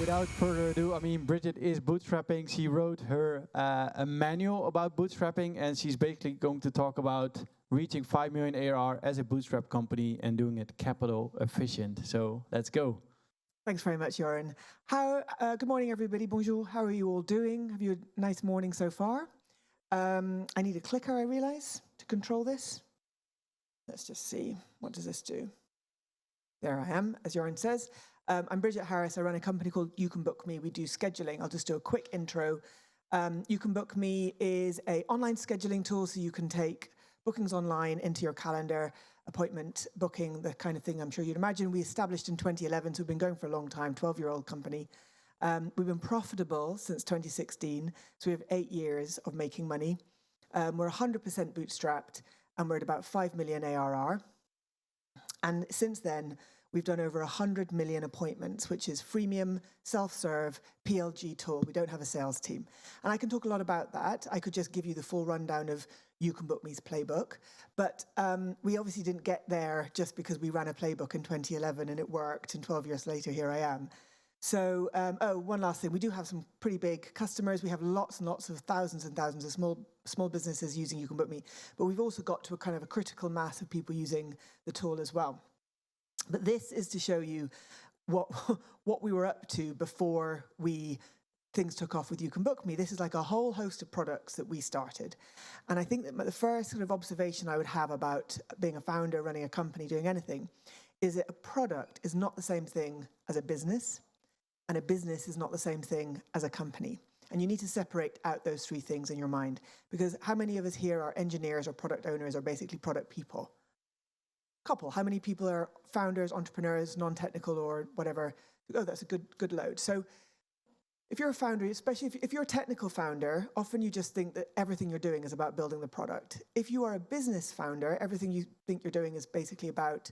without further ado, I mean, Bridget is bootstrapping. She wrote her a manual about bootstrapping, and she's basically going to talk about reaching 5 million ARR as a bootstrap company and doing it capital efficient. So let's go. Thanks very much, Joran. Good morning, everybody. Bonjour. How are you all doing? Have you a nice morning so far? I need a clicker, I realize, to control this. Let's just see. What does this do? There I am, as Joran says. I'm Bridget Harris. I run a company called YouCanBookMe. We do scheduling. I'll just do a quick intro. YouCanBookMe is an online scheduling tool, so you can take bookings online into your calendar, appointment booking, the kind of thing I'm sure you'd imagine. We established in 2011, so we've been going for a long time, 12-year-old company. We've been profitable since 2016, so we have 8 years of making money. We're 100% bootstrapped, and we're at about 5 million ARR. And since then, we've done over 100 million appointments, which is freemium, self-serve, PLG tool. We don't have a sales team. And I can talk a lot about that. I could just give you the full rundown of YouCanBookMe's playbook. But we obviously didn't get there just because we ran a playbook in 2011 and it worked, and 12 years later, here I am. So, one last thing. We do have some pretty big customers. We have lots and lots of thousands and thousands of small businesses using YouCanBookMe. But we've also got to a kind of a critical mass of people using the tool as well. But this is to show you what we were up to before things took off with YouCanBookMe. This is like a whole host of products that we started. And I think that the first sort of observation I would have about being a founder, running a company, doing anything, is that a product is not the same thing as a business, and a business is not the same thing as a company. And you need to separate out those three things in your mind, because how many of us here are engineers or product owners or basically product people? Couple. How many people are founders, entrepreneurs, non-technical or whatever? Oh, that's a good load. So if you're a founder, especially if you're a technical founder, often you just think that everything you're doing is about building the product. If you are a business founder, everything you think you're doing is basically about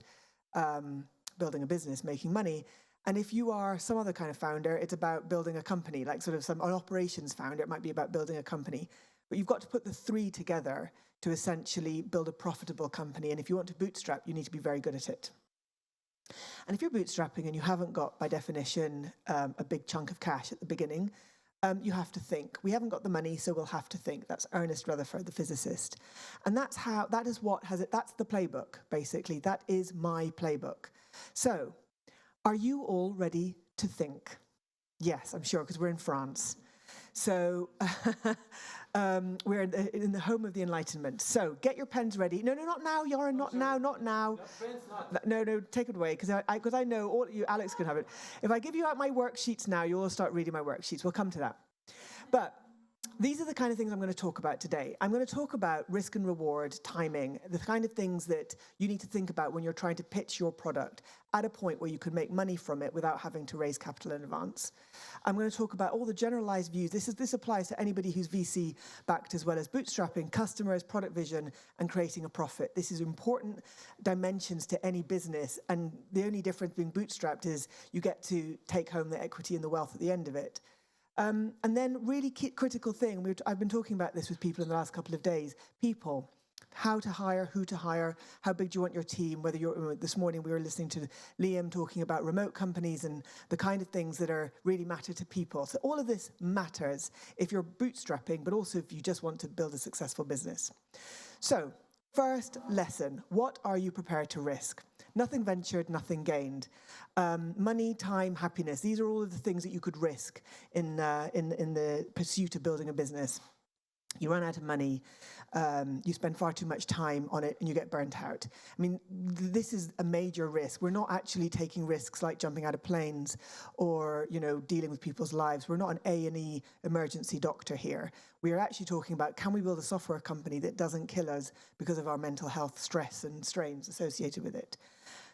building a business, making money. And if you are some other kind of founder, it's about building a company, like sort of an operations founder, it might be about building a company. But you've got to put the three together to essentially build a profitable company. And if you want to bootstrap, you need to be very good at it. And if you're bootstrapping and you haven't got, by definition, a big chunk of cash at the beginning, you have to think. We haven't got the money, so we'll have to think. That's Ernest Rutherford, the physicist. And that's the playbook, basically. That is my playbook. So, are you all ready to think? Yes, I'm sure, because we're in France. So we're in the home of the Enlightenment. So get your pens ready. No, not now, Joran, not now. No, take it away, because I know all of you, Alex can have it. If I give you out my worksheets now, you'll all start reading my worksheets. We'll come to that. But these are the kind of things I'm going to talk about today. I'm going to talk about risk and reward, timing, the kind of things that you need to think about when you're trying to pitch your product at a point where you can make money from it without having to raise capital in advance. I'm going to talk about all the generalized views. This applies to anybody who's VC backed, as well as bootstrapping, customers, product vision, and creating a profit. This is important dimensions to any business. And the only difference being bootstrapped is you get to take home the equity and the wealth at the end of it. And then really critical thing, I've been talking about this with people in the last couple of days, people, how to hire, who to hire, how big do you want your team, this morning we were listening to Liam talking about remote companies and the kind of things that really matter to people. So all of this matters if you're bootstrapping, but also if you just want to build a successful business. So first lesson, what are you prepared to risk? Nothing ventured, nothing gained. Money, time, happiness. These are all of the things that you could risk in the pursuit of building a business. You run out of money, you spend far too much time on it, and you get burnt out. I mean, this is a major risk. We're not actually taking risks like jumping out of planes or, dealing with people's lives. We're not an A&E emergency doctor here. We are actually talking about, can we build a software company that doesn't kill us because of our mental health stress and strains associated with it?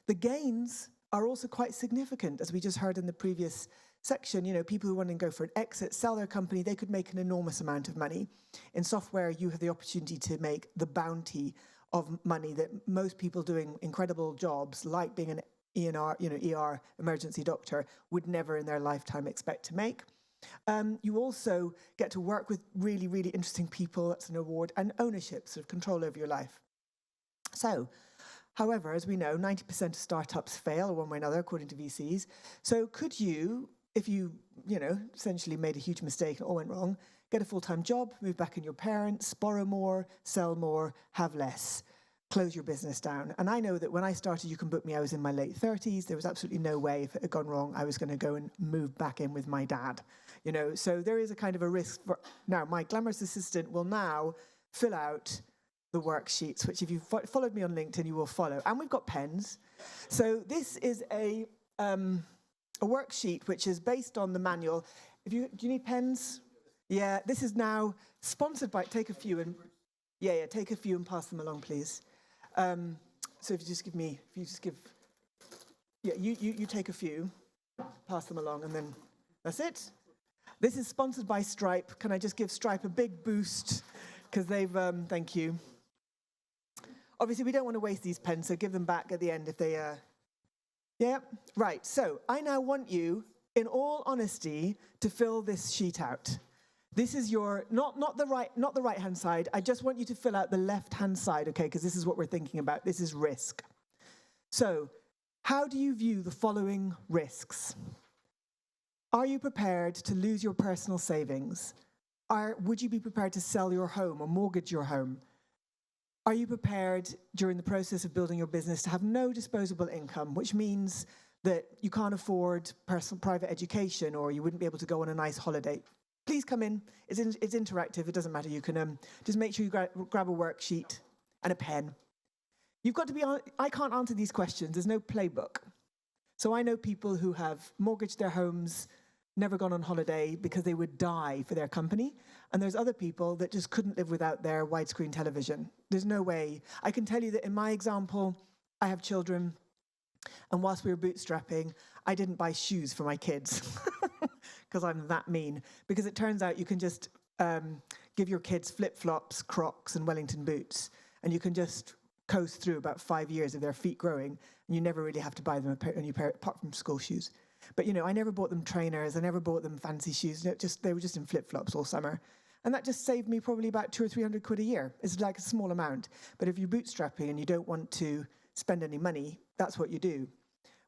The gains are also quite significant, as we just heard in the previous section. People who want to go for an exit, sell their company, they could make an enormous amount of money. In software, you have the opportunity to make the bounty of money that most people doing incredible jobs, like being an ER emergency doctor, would never in their lifetime expect to make. You also get to work with really, really interesting people. That's an award, and ownership, sort of control over your life. So, however, as we know, 90% of startups fail one way or another, according to VCs. So could you, if you essentially made a huge mistake and all went wrong, get a full-time job, move back in your parents, borrow more, sell more, have less, close your business down. And I know that when I started YouCanBookMe, I was in my late 30s. There was absolutely no way, if it had gone wrong, I was going to go and move back in with my dad. So there is a kind of a risk. Now, my glamorous assistant will now fill out the worksheets, which if you've followed me on LinkedIn, you will follow. And we've got pens. So this is a worksheet which is based on the manual. Do you need pens? Yeah, this is now sponsored by, take a few and pass them along, please. So if you just give, you take a few, pass them along, and then that's it. This is sponsored by Stripe. Can I just give Stripe a big boost? Because they've, thank you. Obviously, we don't want to waste these pens, so give them back at the end if they, yeah, right. So I now want you, in all honesty, to fill this sheet out. This is your, not the right-hand side. I just want you to fill out the left-hand side, okay? Because this is what we're thinking about. This is risk. So how do you view the following risks? Are you prepared to lose your personal savings? Would you be prepared to sell your home or mortgage your home? Are you prepared during the process of building your business to have no disposable income, which means that you can't afford private education or you wouldn't be able to go on a nice holiday? Please come in. It's interactive. It doesn't matter. You can just make sure you grab a worksheet and a pen. You've got to be on. I can't answer these questions. There's no playbook. So I know people who have mortgaged their homes, never gone on holiday because they would die for their company. And there's other people that just couldn't live without their widescreen television. There's no way. I can tell you that in my example, I have children. And whilst we were bootstrapping, I didn't buy shoes for my kids because I'm that mean. Because it turns out you can just give your kids flip-flops, Crocs, and Wellington boots, and you can just coast through about 5 years of their feet growing, and you never really have to buy them a new pair, apart from school shoes. But I never bought them trainers. I never bought them fancy shoes. They were just in flip-flops all summer. And that just saved me probably about 200 or 300 quid a year. It's like a small amount. But if you're bootstrapping and you don't want to spend any money, that's what you do.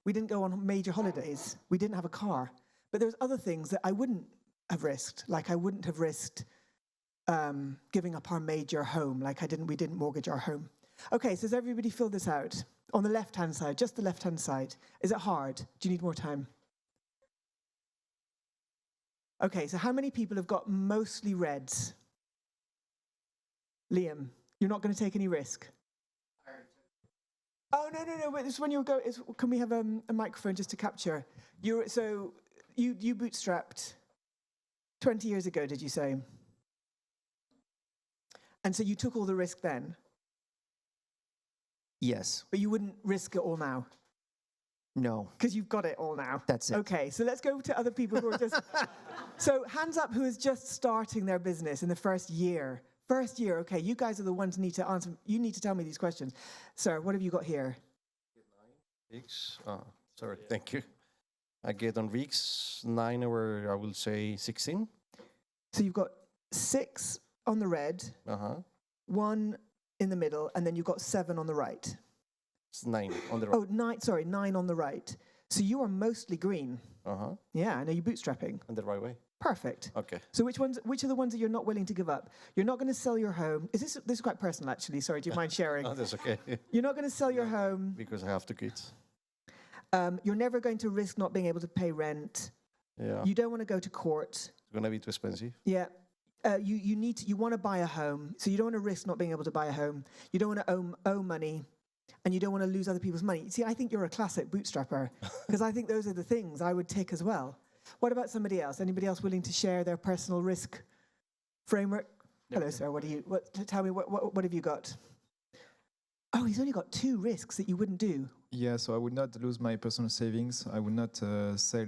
We didn't go on major holidays. We didn't have a car. But there's other things that I wouldn't have risked. Like I wouldn't have risked giving up our major home. Like we didn't mortgage our home. Okay, so does everybody fill this out? On the left-hand side, just the left-hand side. Is it hard? Do you need more time? Okay, so how many people have got mostly reds? Liam, you're not going to take any risk? Oh, no, wait, this is when you'll go, can we have a microphone just to capture? You bootstrapped 20 years ago, did you say? And so you took all the risk then? Yes. But you wouldn't risk it all now? No. Because you've got it all now? That's it. Okay, so let's go to other people who are just... So hands up who is just starting their business in the first year. First year, okay, you guys are the ones who need to answer. You need to tell me these questions. Sir, what have you got here? 9 weeks. Oh, sorry, thank you. I get on weeks 9 or I will say 16. So you've got 6 on the red, 1 in the middle, and then you've got 7 on the right. It's 9 on the right. Oh, 9 on the right. So you are mostly green. Yeah, and are you bootstrapping? On the right way. Perfect. Okay. So which are the ones that you're not willing to give up? You're not going to sell your home. This is quite personal, actually. Sorry, do you mind sharing? Oh, that's okay. You're not going to sell your home. Because I have 2 kids. You're never going to risk not being able to pay rent. Yeah. You don't want to go to court. It's going to be too expensive. Yeah. You want to buy a home, so you don't want to risk not being able to buy a home. You don't want to owe money, and you don't want to lose other people's money. See, I think you're a classic bootstrapper, because I think those are the things I would tick as well. What about somebody else? Anybody else willing to share their personal risk framework? Hello, sir. Tell me, what have you got? Oh, he's only got 2 risks that you wouldn't do. Yeah, so I would not lose my personal savings. I would not sell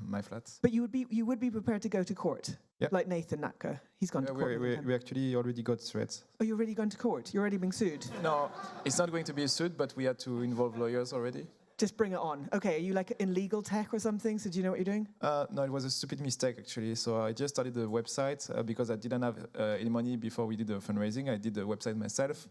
my flats. But you would be prepared to go to court, like Nathan Natka. He's gone to court. We actually already got threats. Oh, you're already gone to court? You're already being sued? No, it's not going to be a suit, but we had to involve lawyers already. Just bring it on. Okay, are you like in legal tech or something? So do you know what you're doing? No, it was a stupid mistake, actually. So I just started the website because I didn't have any money before we did the fundraising. I did the website myself.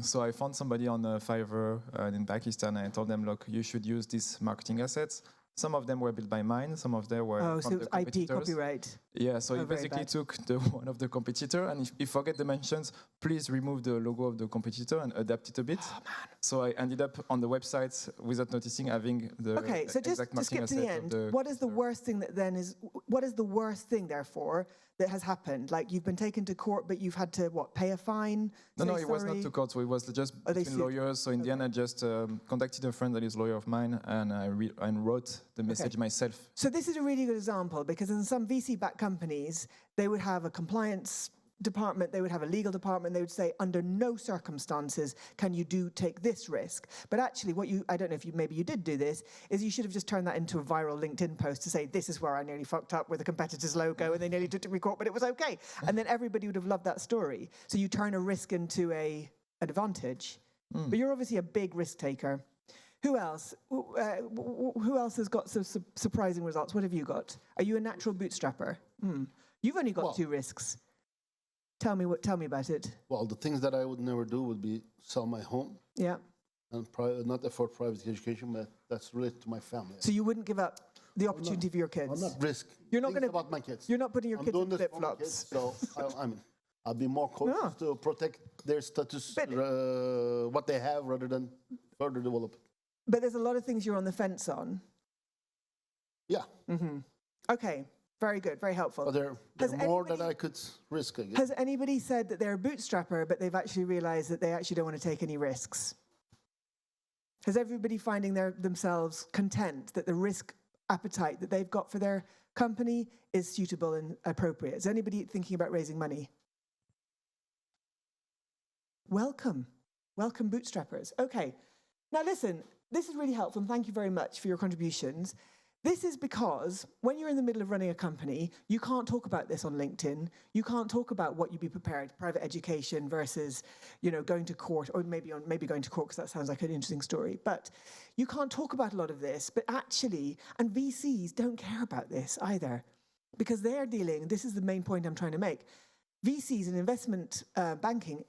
So I found somebody on Fiverr in Pakistan, and I told them, look, you should use these marketing assets. Some of them were built by mine, some of them were Oh, from so it the was IP competitors. copyright. Yeah, so Oh, he very basically bad. took the one of the competitor, and if you forget the mentions, please remove the logo of the competitor and adapt it a bit. Oh, man. So I ended up on the website without noticing having the Okay, so just exact to skip marketing to the asset of end, the what is the competitor. worst thing that then is, what is the worst thing therefore that has happened? Like you've been taken to court, but you've had to, what, pay a fine? No, say no, it was not sorry? to court, so it was just Oh, they between sued. lawyers. So in the end, I just contacted a friend that is a lawyer of mine, and I wrote the message myself. So this is a really good example because in some VC-backed companies, they would have a compliance department, they would have a legal department, they would say, under no circumstances can you take this risk. But actually what I don't know if maybe you did do this, is you should have just turned that into a viral LinkedIn post to say, this is where I nearly fucked up with a competitor's logo and they nearly took me to court, but it was okay. And then everybody would have loved that story. So you turn a risk into an advantage. But you're obviously a big risk taker. Who else? Who else has got some surprising results? What have you got? Are you a natural bootstrapper? You've only got 2 risks. Tell me about it. Well, the things that I would never do would be sell my home, Yeah. and not afford private education, but that's related to my family. So you wouldn't give up the opportunity for your kids. I'm not risk. You're not things gonna- about my kids. You're not putting your I'm kids doing in this for my kids, flip-flops. so I mean, I'll be more cautious to protect their status, But- what they have, rather than further develop it. But there's a lot of things you're on the fence on. Yeah, Okay, very good, very helpful. but there Has are more anybody- that I could risk, I guess. Has anybody said that they're a bootstrapper, but they've actually realized that they actually don't want to take any risks? Has everybody finding themselves content that the risk appetite that they've got for their company is suitable and appropriate? Is anybody thinking about raising money? Welcome. Welcome, bootstrappers. Okay. Now listen, this is really helpful, and thank you very much for your contributions. This is because when you're in the middle of running a company, you can't talk about this on LinkedIn. You can't talk about what you'd be prepared, private education versus, going to court, or maybe going to court, because that sounds like an interesting story. But you can't talk about a lot of this. But actually, and VCs don't care about this either, because they're this is the main point I'm trying to make. VCs and investment banking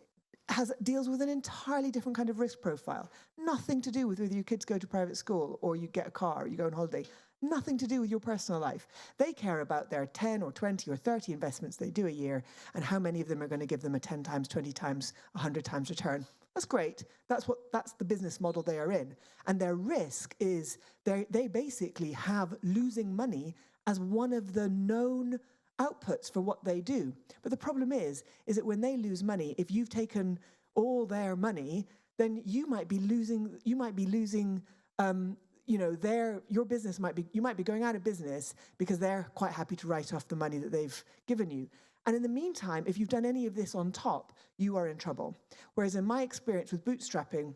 deals with an entirely different kind of risk profile. Nothing to do with whether your kids go to private school or you get a car or you go on holiday. Nothing to do with your personal life. They care about their 10 or 20 or 30 investments they do a year and how many of them are going to give them a 10 times, 20 times, 100 times return. That's great. That's the business model they are in. And their risk is they basically have losing money as one of the known outputs for what they do. But the problem is that when they lose money, if you've taken all their money, then you might be losing your business you might be going out of business because they're quite happy to write off the money that they've given you. And in the meantime, if you've done any of this on top, you are in trouble. Whereas in my experience with bootstrapping,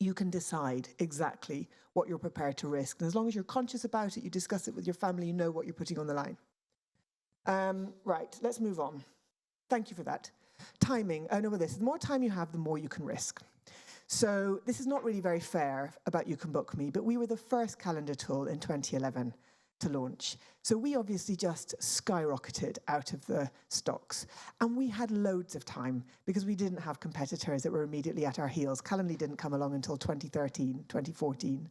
you can decide exactly what you're prepared to risk. And as long as you're conscious about it, you discuss it with your family, you know what you're putting on the line. Right, let's move on. Thank you for that. Timing, I know what this is. The more time you have, the more you can risk. So this is not really very fair about YouCanBookMe, but we were the first calendar tool in 2011 to launch. So we obviously just skyrocketed out of the stocks. And we had loads of time because we didn't have competitors that were immediately at our heels. Calendly didn't come along until 2013, 2014.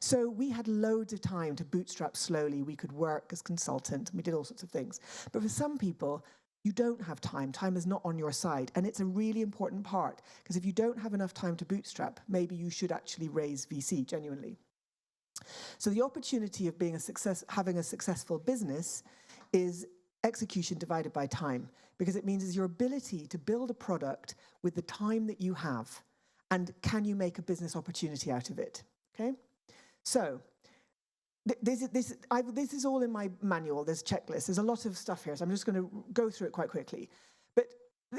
So we had loads of time to bootstrap slowly. We could work as consultant, and we did all sorts of things. But for some people, you don't have time. Time is not on your side. And it's a really important part, because if you don't have enough time to bootstrap, maybe you should actually raise VC, genuinely. So the opportunity of having a successful business is execution divided by time, because it means your ability to build a product with the time that you have, and can you make a business opportunity out of it, okay? So this is all in my manual. There's a checklist. There's a lot of stuff here, so I'm just going to go through it quite quickly. But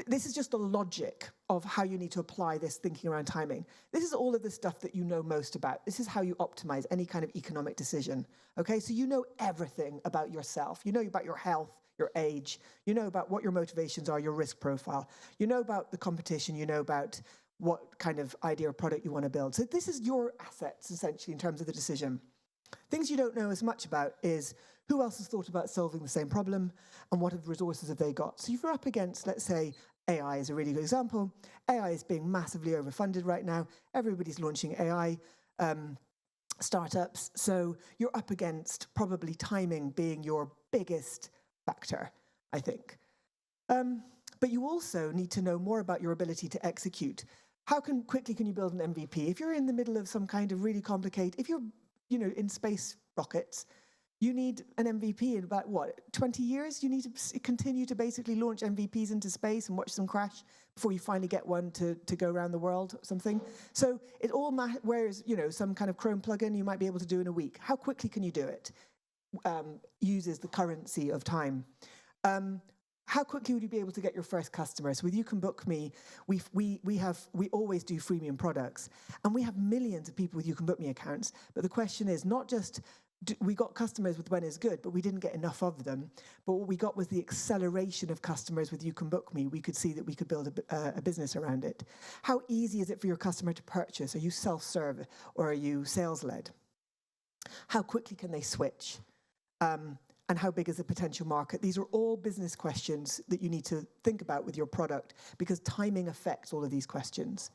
this is just the logic of how you need to apply this thinking around timing. This is all of the stuff that you know most about. This is how you optimize any kind of economic decision. Okay, so you know everything about yourself. You know about your health, your age. You know about what your motivations are, your risk profile. You know about the competition. You know about what kind of idea or product you want to build. So this is your assets, essentially, in terms of the decision. Things you don't know as much about is who else has thought about solving the same problem and what resources have they got. So if you're up against, let's say, AI is a really good example. AI is being massively overfunded right now. Everybody's launching AI startups. So you're up against probably timing being your biggest factor, I think. But you also need to know more about your ability to execute. How quickly can you build an MVP? If you're in the middle of some kind of really complicated, if you're, in space rockets, you need an MVP in about, 20 years? You need to continue to basically launch MVPs into space and watch them crash before you finally get one to go around the world or something. So it all whereas, some kind of Chrome plugin you might be able to do in a week. How quickly can you do it? Uses the currency of time. How quickly would you be able to get your first customer? So with YouCanBookMe, we always do freemium products, and we have millions of people with YouCanBookMe accounts. But the question is not just we got customers with when is good, but we didn't get enough of them. But what we got was the acceleration of customers with YouCanBookMe. We could see that we could build a business around it. How easy is it for your customer to purchase? Are you self-serve or are you sales-led? How quickly can they switch? And how big is the potential market? These are all business questions that you need to think about with your product, because timing affects all of these questions.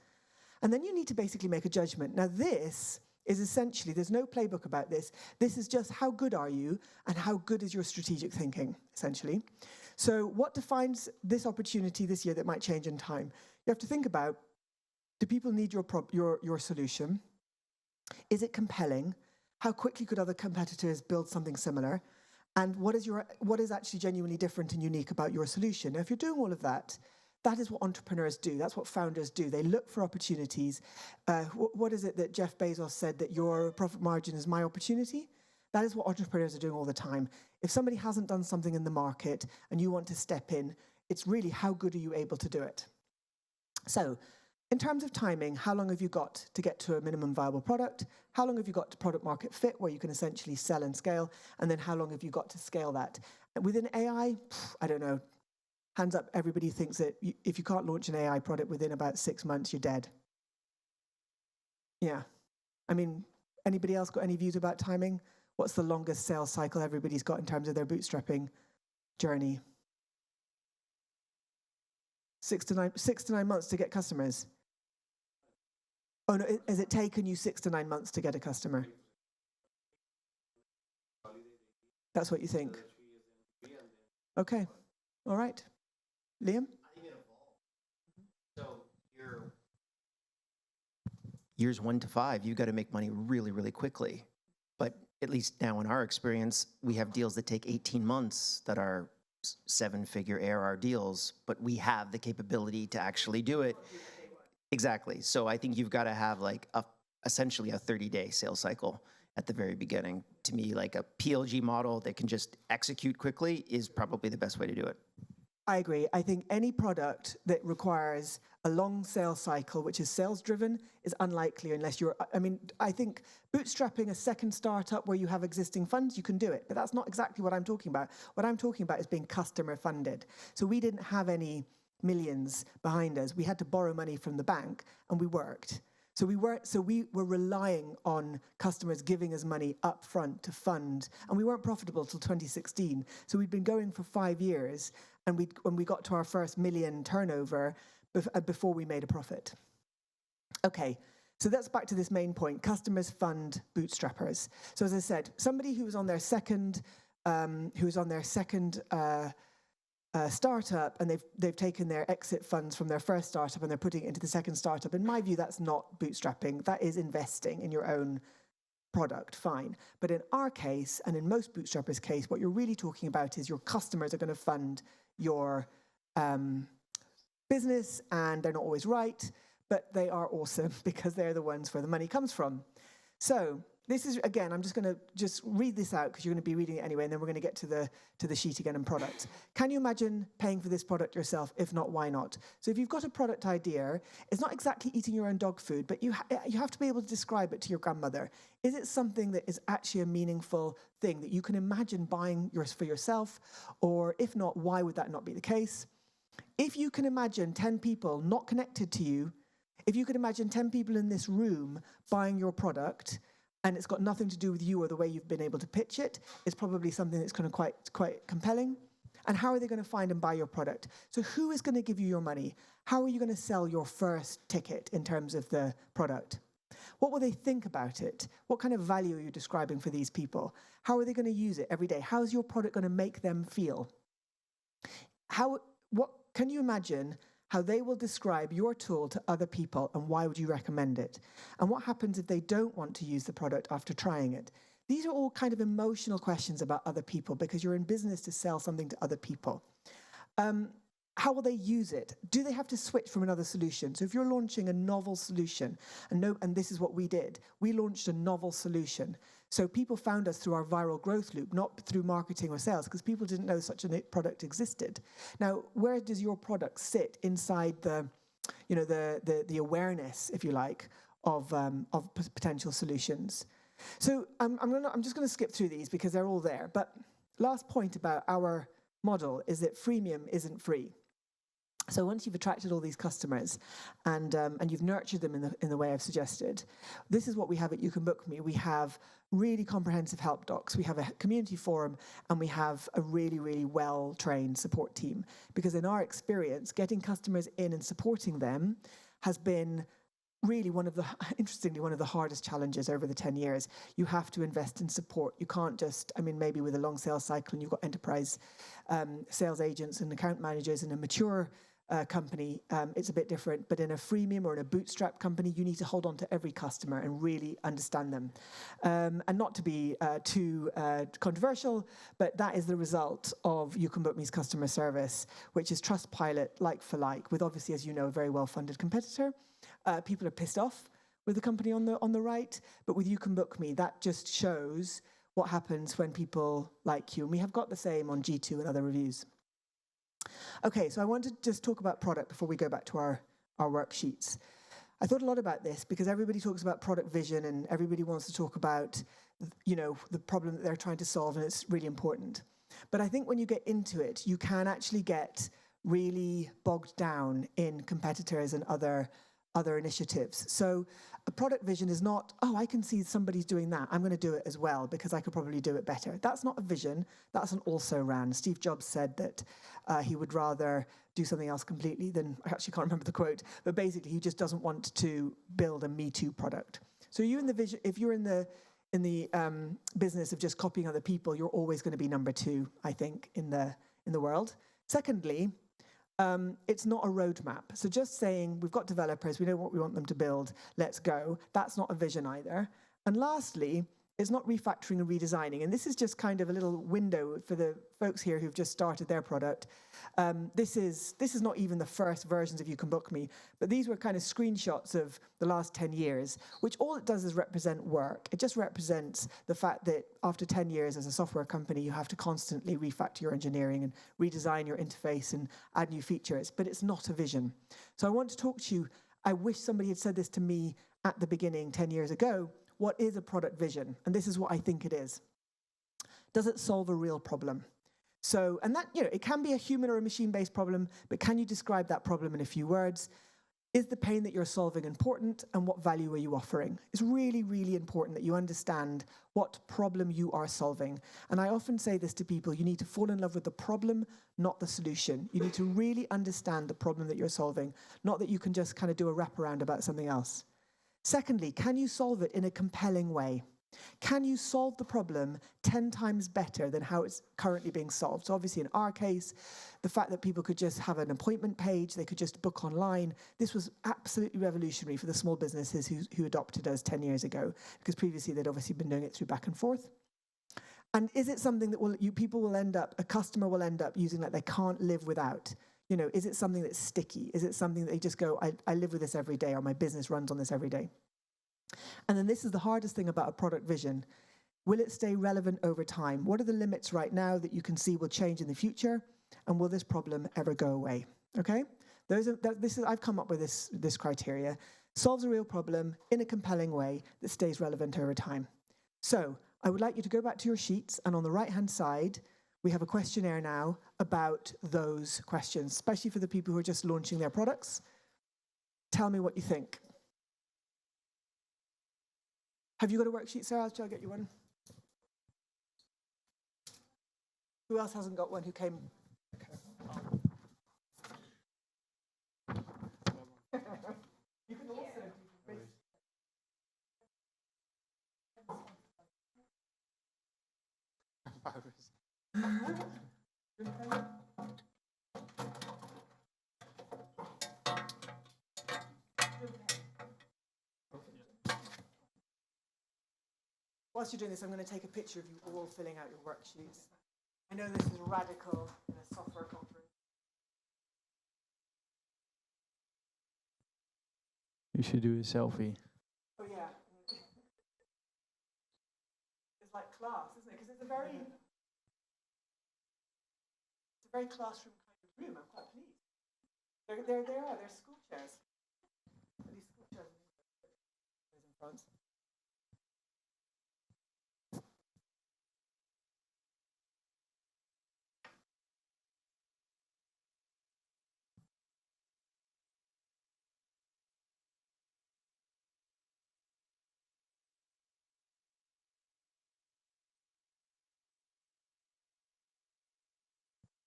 And then you need to basically make a judgment. Now this is essentially, there's no playbook about this. This is just how good are you and how good is your strategic thinking, essentially. So what defines this opportunity this year that might change in time? You have to think about, do people need your solution? Is it compelling? How quickly could other competitors build something similar? And what is actually genuinely different and unique about your solution? Now, if you're doing all of that, that is what entrepreneurs do. That's what founders do. They look for opportunities. What is it that Jeff Bezos said, that your profit margin is my opportunity? That is what entrepreneurs are doing all the time. If somebody hasn't done something in the market and you want to step in, it's really how good are you able to do it? So, in terms of timing, how long have you got to get to a minimum viable product? How long have you got to product market fit, where you can essentially sell and scale? And then how long have you got to scale that? Within AI, I don't know. Hands up, everybody thinks that if you can't launch an AI product within about 6 months, you're dead. Yeah. I mean, anybody else got any views about timing? What's the longest sales cycle everybody's got in terms of their bootstrapping journey? 6 to 9 months to get customers. Oh no, has it taken you 6 to 9 months to get a customer? That's what you think? Okay, all right. Liam? So years 1 to 5, you've got to make money really, really quickly. But at least now in our experience, we have deals that take 18 months that are 7-figure ARR deals, but we have the capability to actually do it. Exactly. So I think you've got to have like essentially a 30-day sales cycle at the very beginning. To me, like a PLG model that can just execute quickly is probably the best way to do it. I agree. I think any product that requires a long sales cycle, which is sales-driven, is unlikely unless you're, I think bootstrapping a second startup where you have existing funds, you can do it. But that's not exactly what I'm talking about. What I'm talking about is being customer-funded. So we didn't have any millions behind us. We had to borrow money from the bank, and we worked. So we were relying on customers giving us money up front to fund, and we weren't profitable till 2016. So we'd been going for 5 years, and when we got to our first million turnover before we made a profit. Okay, so that's back to this main point. Customers fund bootstrappers. So as I said, somebody who was on their second startup, and they've taken their exit funds from their first startup and they're putting it into the second startup. In my view, that's not bootstrapping. That is investing in your own product, fine. But in our case, and in most bootstrappers' case, what you're really talking about is your customers are going to fund your business, and they're not always right, but they are awesome because they're the ones where the money comes from. So this is, again, I'm just going to read this out because you're going to be reading it anyway, and then we're going to get to the sheet again and product. Can you imagine paying for this product yourself? If not, why not? So if you've got a product idea, it's not exactly eating your own dog food, but you have to be able to describe it to your grandmother. Is it something that is actually a meaningful thing that you can imagine buying for yourself? Or if not, why would that not be the case? If you can imagine 10 people not connected to you, if you could imagine 10 people in this room buying your product, and it's got nothing to do with you or the way you've been able to pitch it, it's probably something that's kind of quite compelling. And how are they going to find and buy your product? So who is going to give you your money? How are you going to sell your first ticket in terms of the product? What will they think about it? What kind of value are you describing for these people? How are they going to use it every day? How is your product going to make them feel? Can you imagine how they will describe your tool to other people, and why would you recommend it? And what happens if they don't want to use the product after trying it? These are all kind of emotional questions about other people, because you're in business to sell something to other people. How will they use it? Do they have to switch from another solution? So if you're launching a novel solution, and this is what we did, we launched a novel solution. So people found us through our viral growth loop, not through marketing or sales, because people didn't know such a product existed. Now, where does your product sit inside the awareness, if you like, of potential solutions? So I'm just going to skip through these because they're all there. But last point about our model is that freemium isn't free. So once you've attracted all these customers and you've nurtured them in the way I've suggested, this is what we have at YouCanBookMe. We have really comprehensive help docs. We have a community forum, and we have a really, really well-trained support team. Because in our experience, getting customers in and supporting them has been really interestingly, one of the hardest challenges over the 10 years. You have to invest in support. You can't just, maybe with a long sales cycle and you've got enterprise sales agents and account managers in a mature company, it's a bit different. But in a freemium or in a bootstrap company, you need to hold on to every customer and really understand them. And not to be too controversial, but that is the result of YouCanBookMe's customer service, which is Trustpilot like for like, with obviously, as you know, a very well-funded competitor. People are pissed off with the company on the right, but with YouCanBookMe, that just shows what happens when people like you. And we have got the same on G2 and other reviews. Okay, so I want to just talk about product before we go back to our worksheets. I thought a lot about this because everybody talks about product vision and everybody wants to talk about, the problem that they're trying to solve, and it's really important. But I think when you get into it, you can actually get really bogged down in competitors and other initiatives. So a product vision is not, I can see somebody's doing that, I'm going to do it as well because I could probably do it better. That's not a vision, that's an also-ran. Steve Jobs said that he would rather do something else completely than, I actually can't remember the quote, but basically he just doesn't want to build a Me Too product. So if you're in the business of just copying other people, you're always going to be number 2, I think, in the world. Secondly, it's not a roadmap. So just saying, we've got developers, we know what we want them to build, let's go. That's not a vision either. And lastly, it's not refactoring and redesigning. And this is just kind of a little window for the folks here who've just started their product. This is not even the first versions of YouCanBookMe, but these were kind of screenshots of the last 10 years, which all it does is represent work. It just represents the fact that after 10 years as a software company, you have to constantly refactor your engineering and redesign your interface and add new features, but it's not a vision. So I want to talk to you. I wish somebody had said this to me at the beginning 10 years ago. What is a product vision? And this is what I think it is. Does it solve a real problem? So, and that, it can be a human or a machine-based problem, but can you describe that problem in a few words? Is the pain that you're solving important, and what value are you offering? It's really, really important that you understand what problem you are solving. And I often say this to people, you need to fall in love with the problem, not the solution. You need to really understand the problem that you're solving, not that you can just kind of do a wraparound about something else. Secondly, can you solve it in a compelling way? Can you solve the problem 10 times better than how it's currently being solved? So obviously in our case, the fact that people could just have an appointment page, they could just book online, this was absolutely revolutionary for the small businesses who adopted us 10 years ago, because previously they'd obviously been doing it through back and forth. And is it something that a customer will end up using that they can't live without? Is it something that's sticky? Is it something that they just go, I live with this every day, or my business runs on this every day? And then this is the hardest thing about a product vision. Will it stay relevant over time? What are the limits right now that you can see will change in the future? And will this problem ever go away? Okay? I've come up with this criteria. Solves a real problem in a compelling way that stays relevant over time. So I would like you to go back to your sheets, and on the right-hand side, we have a questionnaire now about those questions, especially for the people who are just launching their products. Tell me what you think. Have you got a worksheet, Sarah? Shall I get you one? Who else hasn't got one? Who came? Okay. You can also Whilst you're doing this, I'm going to take a picture of you all filling out your worksheets. I know this is radical in a software conference. You should do a selfie. Oh yeah. It's like class, isn't it? Because it's a very classroom kind of room. I'm quite pleased. They're school chairs. At least school chairs in France.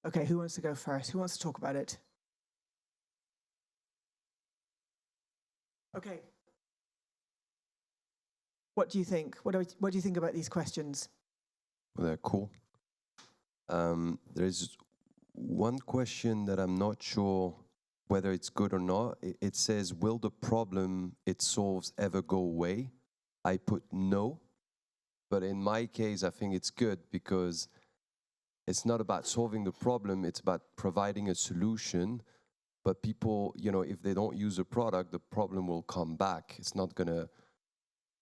Okay, who wants to go first? Who wants to talk about it? Okay. What do you think? What do you think about these questions? Well, they're cool. There's one question that I'm not sure whether it's good or not. It says, will the problem it solves ever go away? I put no. But in my case, I think it's good because it's not about solving the problem, it's about providing a solution. But people, if they don't use a product, the problem will come back. It's not gonna.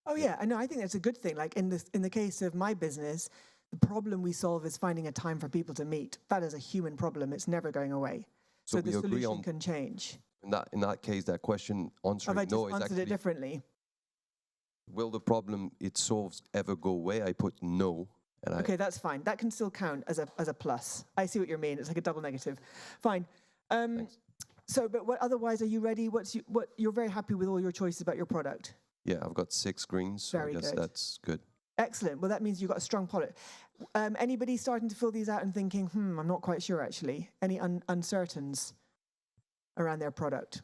Oh yeah, I know. I think that's a good thing. Like in the case of my business, the problem we solve is finding a time for people to meet. That is a human problem. It's never going away. So the solution can change. In that case, that question answering Have I no just is answered it differently? Will the problem it solves ever go away? I put no. And Okay, that's fine. That can still count as a plus. I see what you mean. It's like a double negative. Fine. So, but otherwise, are you ready? What you're very happy with all your choices about your product? Yeah, I've got 6 screens, so Very I guess good. that's good. Excellent. Well, that means you've got a strong product. Anybody starting to fill these out and thinking, I'm not quite sure actually? Any uncertains around their product?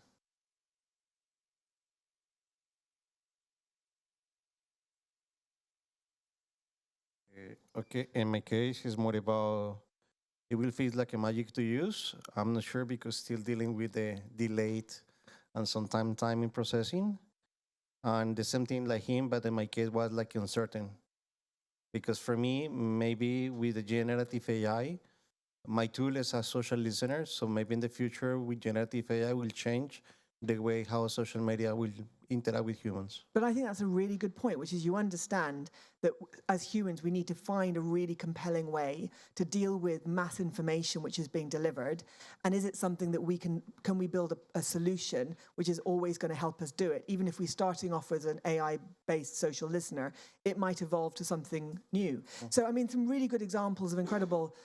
Okay, in my case, it's more about it will feel like a magic to use. I'm not sure because still dealing with the delayed and sometimes time in processing. And the same thing like him, but in my case was like uncertain. Because for me, maybe with the generative AI, my tool is a social listener. So maybe in the future with generative AI will change the way how social media will interact with humans. But I think that's a really good point, which is you understand that as humans, we need to find a really compelling way to deal with mass information which is being delivered. And is it something that can we build a solution which is always going to help us do it? Even if we're starting off as an AI-based social listener, it might evolve to something new. So, I mean, some really good examples of incredible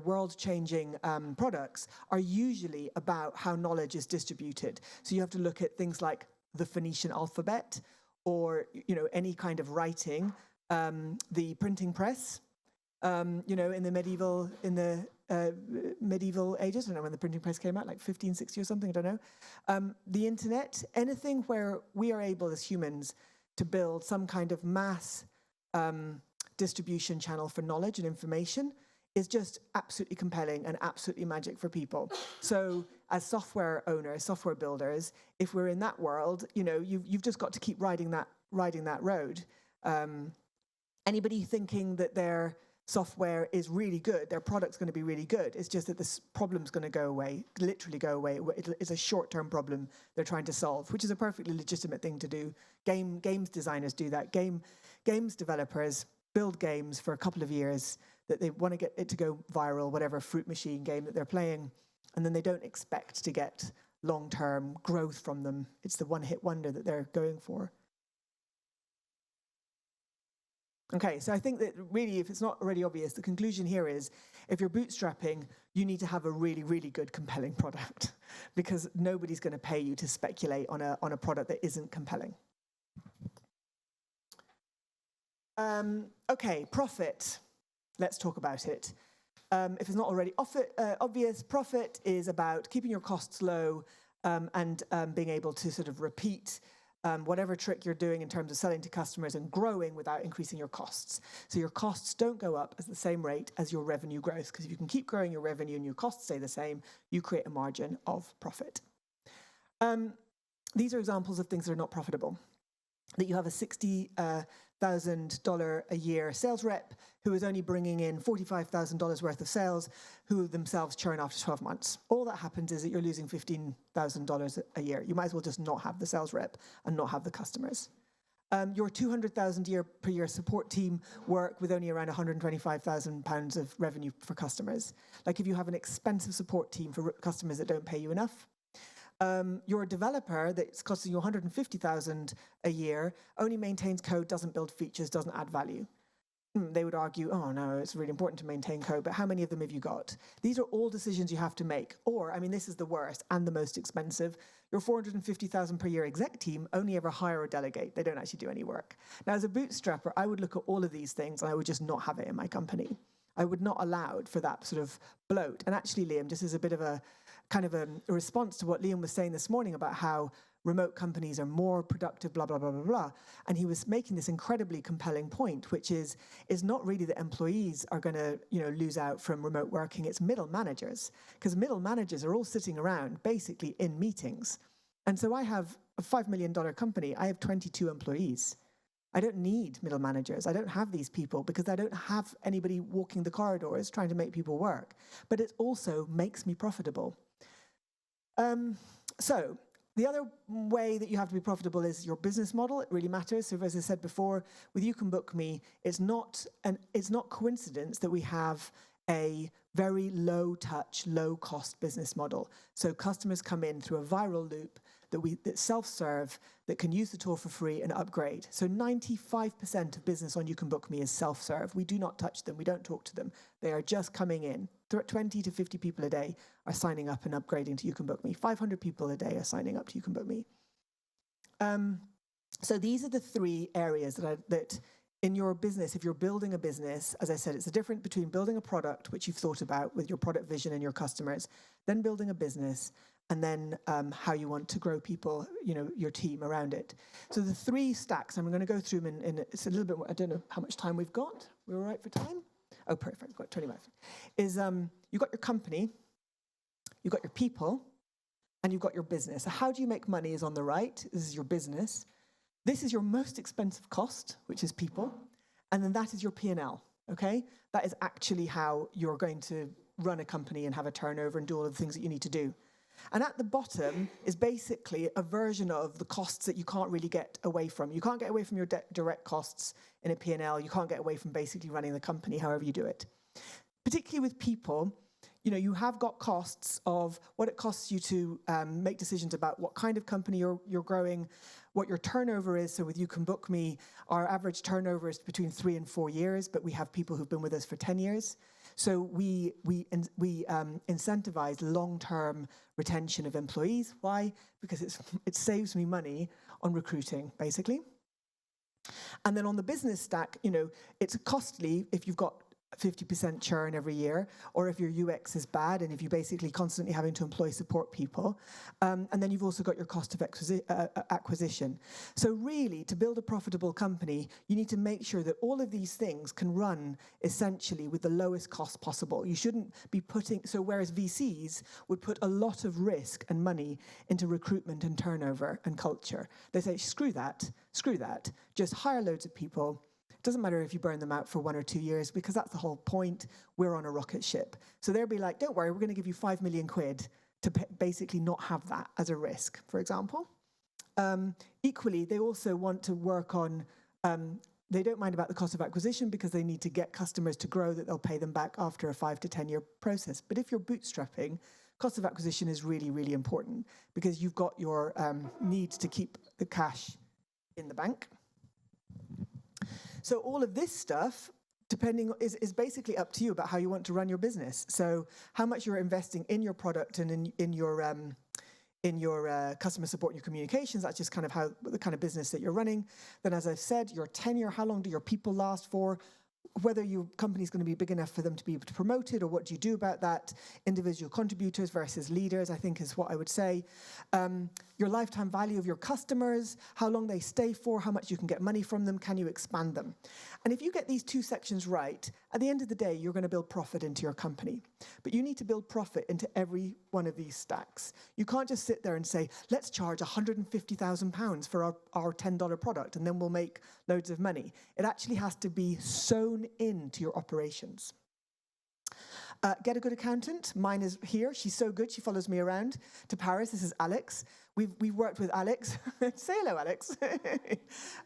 world-changing products are usually about how knowledge is distributed. So you have to look at things like the Phoenician alphabet, or any kind of writing, the printing press. In the medieval ages, I don't know when the printing press came out, like 1560 or something. I don't know. The internet, anything where we are able as humans to build some kind of mass distribution channel for knowledge and information is just absolutely compelling and absolutely magic for people. So as software owners, software builders, if we're in that world, you've just got to keep riding that road. Anybody thinking that their software is really good, their product's going to be really good, it's just that this problem's going to go away, literally go away. It's a short-term problem they're trying to solve, which is a perfectly legitimate thing to do. Games designers do that. Games developers build games for a couple of years that they want to get it to go viral, whatever fruit machine game that they're playing, and then they don't expect to get long-term growth from them. It's the one-hit wonder that they're going for. Okay, so I think that really, if it's not already obvious, the conclusion here is, if you're bootstrapping, you need to have a really, really good, compelling product, because nobody's going to pay you to speculate on a product that isn't compelling. Okay, profit. Let's talk about it. If it's not already obvious, profit is about keeping your costs low and being able to sort of repeat whatever trick you're doing in terms of selling to customers and growing without increasing your costs. So your costs don't go up at the same rate as your revenue growth, because if you can keep growing your revenue and your costs stay the same, you create a margin of profit. These are examples of things that are not profitable. That you have a $60,000 a year sales rep who is only bringing in $45,000 worth of sales, who themselves churn after 12 months. All that happens is that you're losing $15,000 a year. You might as well just not have the sales rep and not have the customers. Your $200,000 per year support team work with only around £125,000 of revenue for customers. Like if you have an expensive support team for customers that don't pay you enough, your developer that's costing you $150,000 a year only maintains code, doesn't build features, doesn't add value. They would argue, oh no, it's really important to maintain code, but how many of them have you got? These are all decisions you have to make. Or, I mean, this is the worst and the most expensive. Your $450,000 per year exec team only ever hire or delegate. They don't actually do any work. Now, as a bootstrapper, I would look at all of these things and I would just not have it in my company. I would not allow for that sort of bloat. And actually, Liam, just as a bit of a kind of a response to what Liam was saying this morning about how remote companies are more productive, blah, blah, blah, blah, blah. And he was making this incredibly compelling point, which is not really that employees are going to, lose out from remote working. It's middle managers, because middle managers are all sitting around basically in meetings. And so I have a $5 million company. I have 22 employees. I don't need middle managers. I don't have these people because I don't have anybody walking the corridors trying to make people work. But it also makes me profitable. So the other way that you have to be profitable is your business model. It really matters. So as I said before, with YouCanBookMe, it's not coincidence that we have a very low touch, low cost business model. So customers come in through a viral loop that self-serve, that can use the tool for free and upgrade. So 95% of business on YouCanBookMe is self-serve. We do not touch them. We don't talk to them. They are just coming in. 20 to 50 people a day are signing up and upgrading to YouCanBookMe. 500 people a day are signing up to YouCanBookMe. So these are the three areas that in your business, if you're building a business, as I said, it's the difference between building a product, which you've thought about with your product vision and your customers, then building a business, and then how you want to grow people, your team around it. So the three stacks, I'm going to go through them in it's a little bit more, I don't know how much time we've got. We're all right for time? Oh, perfect, we've got 20 minutes. You've got your company, you've got your people, and you've got your business. So how do you make money is on the right. This is your business. This is your most expensive cost, which is people. And then that is your P&L, okay? That is actually how you're going to run a company and have a turnover and do all of the things that you need to do. And at the bottom is basically a version of the costs that you can't really get away from. You can't get away from your direct costs in a P&L. You can't get away from basically running the company, however you do it. Particularly with people, you have got costs of what it costs you to make decisions about what kind of company you're growing, what your turnover is. So with YouCanBookMe, our average turnover is between 3 and 4 years, but we have people who've been with us for 10 years. So we incentivize long-term retention of employees. Why? Because it saves me money on recruiting, basically. And then on the business stack, it's costly if you've got 50% churn every year, or if your UX is bad and if you're basically constantly having to employ support people. And then you've also got your cost of acquisition. So really, to build a profitable company, you need to make sure that all of these things can run essentially with the lowest cost possible. You shouldn't be so whereas VCs would put a lot of risk and money into recruitment and turnover and culture, they say, screw that, just hire loads of people. It doesn't matter if you burn them out for 1 or 2 years, because that's the whole point. We're on a rocket ship. So they'll be like, don't worry, we're going to give you 5 million quid to basically not have that as a risk, for example. Equally, they also want to work on, they don't mind about the cost of acquisition because they need to get customers to grow that they'll pay them back after a 5 to 10 year process. But if you're bootstrapping, cost of acquisition is really, really important because you've got your need to keep the cash in the bank. So all of this stuff, is basically up to you about how you want to run your business. So how much you're investing in your product and in your customer support and your communications. That's just kind of the kind of business that you're running. Then, as I've said, your tenure, how long do your people last for? whether your company's going to be big enough for them to be able to promote it, or what do you do about that? Individual contributors versus leaders, I think, is what I would say. Your lifetime value of your customers, how long they stay for, how much you can get money from them, can you expand them? And if you get these two sections right, at the end of the day, you're going to build profit into your company. But you need to build profit into every one of these stacks. You can't just sit there and say, let's charge £150,000 for our $10 product, and then we'll make loads of money. It actually has to be sewn into your operations. Get a good accountant. Mine is here. She's so good. She follows me around to Paris. This is Alex. We've worked with Alex. Say hello, Alex.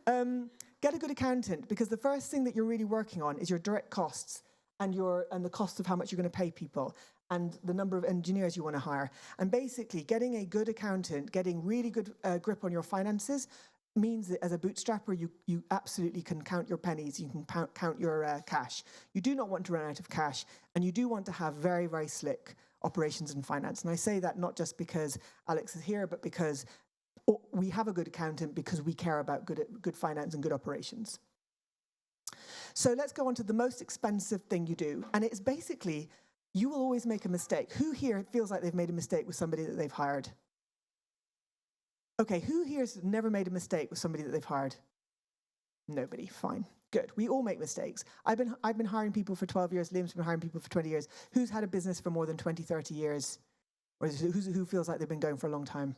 Get a good accountant, because the first thing that you're really working on is your direct costs and the cost of how much you're going to pay people and the number of engineers you want to hire. And basically, getting a good accountant, getting really good grip on your finances, means that as a bootstrapper, you absolutely can count your pennies, you can count your cash. You do not want to run out of cash, and you do want to have very, very slick operations and finance. And I say that not just because Alex is here, but because we have a good accountant, because we care about good finance and good operations. So let's go on to the most expensive thing you do. And it's basically, you will always make a mistake. Who here feels like they've made a mistake with somebody that they've hired? Okay, who here has never made a mistake with somebody that they've hired? Nobody, fine, good. We all make mistakes. I've been hiring people for 12 years, Liam's been hiring people for 20 years. Who's had a business for more than 20, 30 years? Or who feels like they've been going for a long time?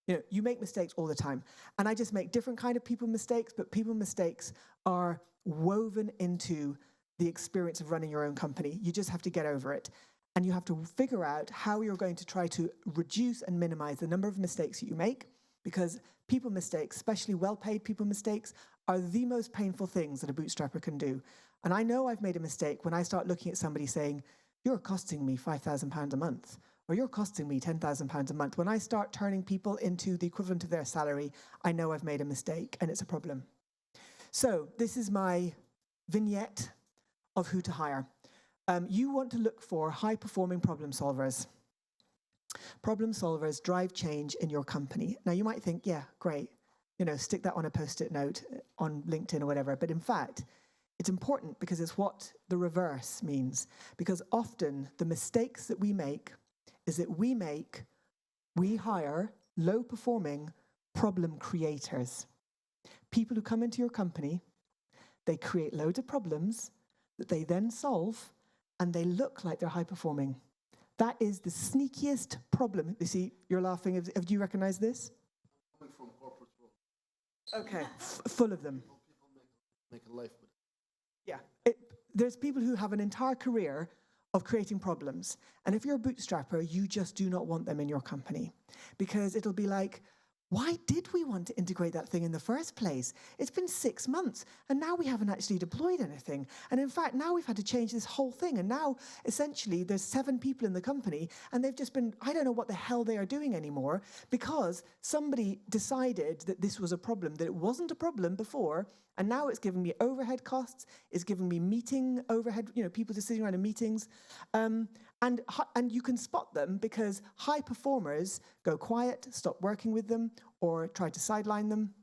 You know, you make mistakes all the time. And I just make different kind of people mistakes, but people mistakes are woven into the experience of running your own company. You just have to get over it. And you have to figure out how you're going to try to reduce and minimize the number of mistakes that you make, because people mistakes, especially well-paid people mistakes, are the most painful things that a bootstrapper can do. And I know I've made a mistake when I start looking at somebody saying, you're costing me £5,000 a month, or you're costing me £10,000 a month. When I start turning people into the equivalent of their salary, I know I've made a mistake, and it's a problem. So this is my vignette of who to hire. You want to look for high-performing problem solvers. Problem solvers drive change in your company. Now, you might think, yeah, great, you know, stick that on a Post-it note on LinkedIn or whatever. But in fact, it's important because it's what the reverse means. Because often the mistakes that we make is that we hire low-performing problem creators. People who come into your company, they create loads of problems that they then solve, and they look like they're high-performing. That is the sneakiest problem. You see, you're laughing. Do you recognize this? Coming from corporate world. Okay, full of them. People make a life with it. Yeah, there's people who have an entire career of creating problems. And if you're a bootstrapper, you just do not want them in your company, because it'll be like, why did we want to integrate that thing in the first place? It's been 6 months, and now we haven't actually deployed anything. And in fact, now we've had to change this whole thing. And now, essentially, there's 7 people in the company, and they've just been, I don't know what the hell they are doing anymore, because somebody decided that this was a problem, that it wasn't a problem before, and now it's giving me overhead costs, it's giving me meeting overhead, you know, people just sitting around in meetings. And you can spot them because high performers go quiet, stop working with them, or try to sideline them.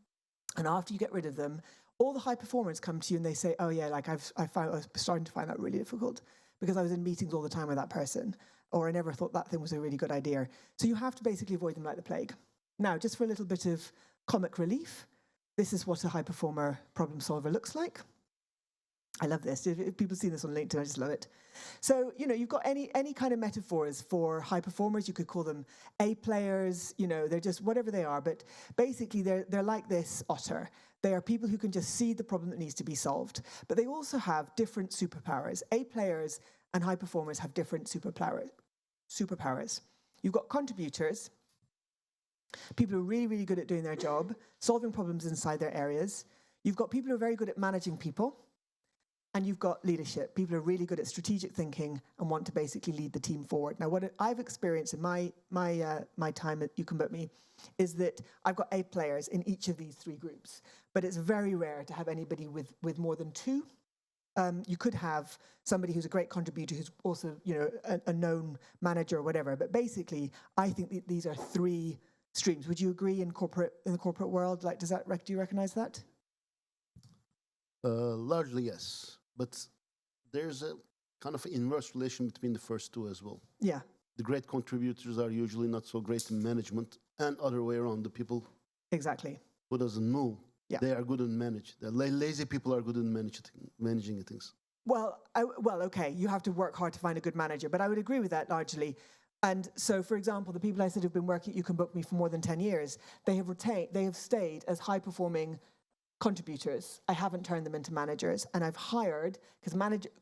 And after you get rid of them, all the high performers come to you and they say, oh yeah, like I was starting to find that really difficult because I was in meetings all the time with that person, or I never thought that thing was a really good idea. So you have to basically avoid them like the plague. Now, just for a little bit of comic relief, this is what a high performer problem solver looks like. I love this. If people see this on LinkedIn, I just love it. So, you know, you've got any kind of metaphors for high performers. You could call them A players, you know, they're just whatever they are. But basically, they're like this otter. They are people who can just see the problem that needs to be solved. But they also have different superpowers. A players and high performers have different superpowers. You've got contributors, people who are really, really good at doing their job, solving problems inside their areas. You've got people who are very good at managing people. And you've got leadership, people who are really good at strategic thinking and want to basically lead the team forward. Now, what I've experienced in my time at YouCanBookMe is that I've got A players in each of these 3 groups, but it's very rare to have anybody with more than 2. You could have somebody who's a great contributor who's also, you know, a known manager or whatever. But basically, I think these are 3 streams. Would you agree in the corporate world? Like, do you recognize that? Largely, yes. but there's a kind of inverse relation between the first two as well. Yeah. The great contributors are usually not so great in management, and other way around. The people Exactly. who doesn't move, Yeah. they are good in manage. The lazy people are good in managing things. Well, okay, you have to work hard to find a good manager, but I would agree with that largely. And so, for example, the people I said who've been working at YouCanBookMe for more than 10 years, they have stayed as high-performing contributors. I haven't turned them into managers, and I've hired, because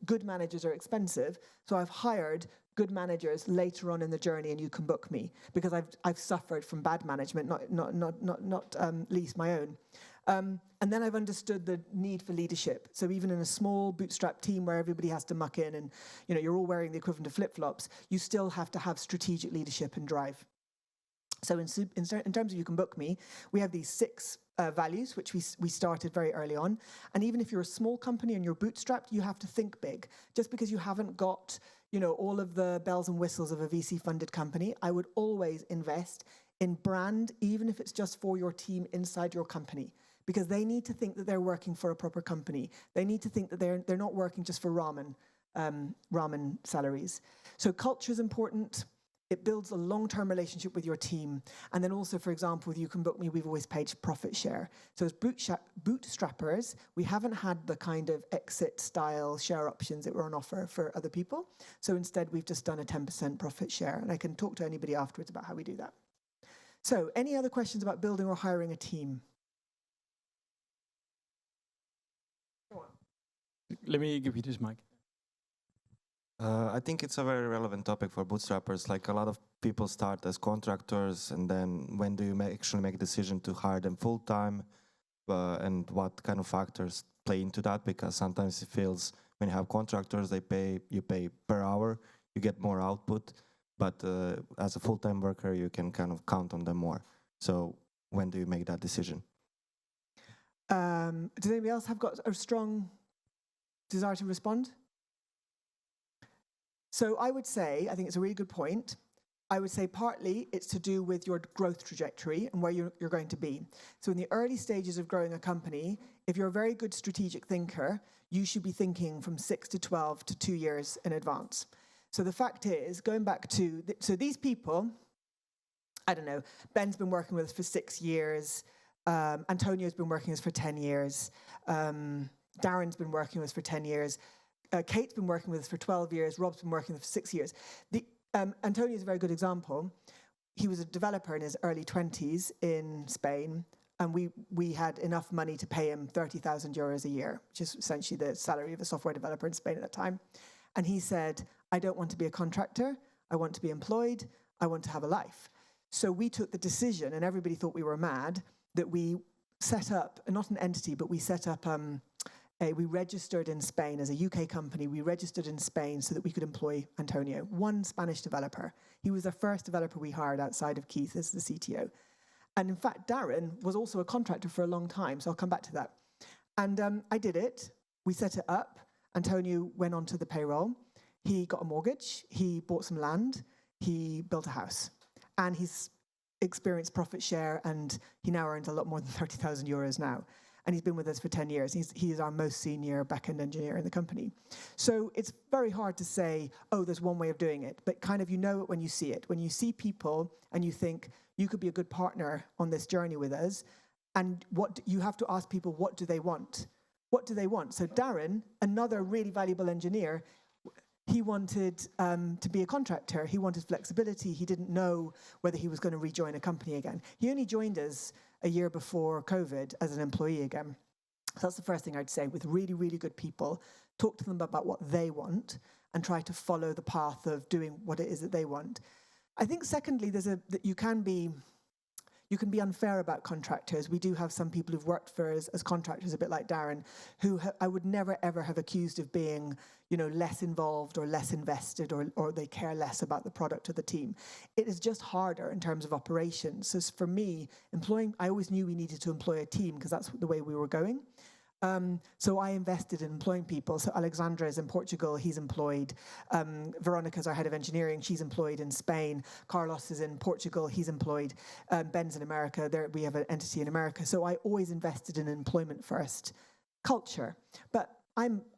good managers are expensive, so I've hired good managers later on in the journey, and YouCanBookMe, because I've suffered from bad management, not least my own. And then I've understood the need for leadership. So even in a small bootstrap team where everybody has to muck in and you're all wearing the equivalent of flip-flops, you still have to have strategic leadership and drive. So in terms of YouCanBookMe, we have these 6 values, which we started very early on. And even if you're a small company and you're bootstrapped, you have to think big. Just because you haven't got all of the bells and whistles of a VC-funded company, I would always invest in brand, even if it's just for your team inside your company. Because they need to think that they're working for a proper company. They need to think that they're not working just for ramen salaries. So culture is important. It builds a long-term relationship with your team. And then also, for example, with YouCanBookMe, we've always paid profit share. So as bootstrappers, we haven't had the kind of exit-style share options that were on offer for other people. So instead, we've just done a 10% profit share. And I can talk to anybody afterwards about how we do that. So any other questions about building or hiring a team? Let me give you this mic. I think it's a very relevant topic for bootstrappers. Like a lot of people start as contractors, and then when do you actually make a decision to hire them full time, and what kind of factors play into that? Because sometimes it feels when you have contractors, you pay per hour, you get more output, but as a full-time worker, you can kind of count on them more. So when do you make that decision? Does anybody else have got a strong desire to respond? So I would say, I think it's a really good point. I would say partly it's to do with your growth trajectory and where you're going to be. So in the early stages of growing a company, if you're a very good strategic thinker, you should be thinking from 6 to 12 to 2 years in advance. So the fact is, going back to, so these people, I don't know, Ben's been working with us for 6 years, Antonio's been working with us for 10 years, Darren's been working with us for 10 years, Kate's been working with us for 12 years, Rob's been working with us for 6 years. Antonio is a very good example. He was a developer in his early 20s in Spain, and we had enough money to pay him 30,000 euros a year, which is essentially the salary of a software developer in Spain at that time. And he said, I don't want to be a contractor, I want to be employed, I want to have a life. So we took the decision, and everybody thought we were mad, that we set up, not an entity, but we set up, we registered in Spain as a UK company. We registered in Spain so that we could employ Antonio, one Spanish developer. He was the first developer we hired outside of Keith as the CTO. And in fact, Darren was also a contractor for a long time, so I'll come back to that. And I did it. We set it up. Antonio went onto the payroll. He got a mortgage. He bought some land. He built a house. And he's experienced profit share, and he now earns a lot more than 30,000 euros now. And he's been with us for 10 years. He is our most senior back-end engineer in the company. So it's very hard to say, oh, there's one way of doing it. But kind of you know it when you see it. When you see people and you think, you could be a good partner on this journey with us, and you have to ask people, what do they want? What do they want? So Darren, another really valuable engineer, he wanted to be a contractor. He wanted flexibility. He didn't know whether he was going to rejoin a company again. He only joined us a year before COVID as an employee again. So that's the first thing I'd say. With really, really good people, talk to them about what they want and try to follow the path of doing what it is that they want. I think secondly, that you can be unfair about contractors. We do have some people who've worked for us as contractors, a bit like Darren, who I would never ever have accused of being, less involved or less invested, or they care less about the product or the team. It is just harder in terms of operations. So for me, I always knew we needed to employ a team because that's the way we were going. So I invested in employing people. So Alexandra is in Portugal, he's employed. Veronica's our head of engineering, she's employed in Spain. Carlos is in Portugal, he's employed. Ben's in America, we have an entity in America. So I always invested in employment first culture. But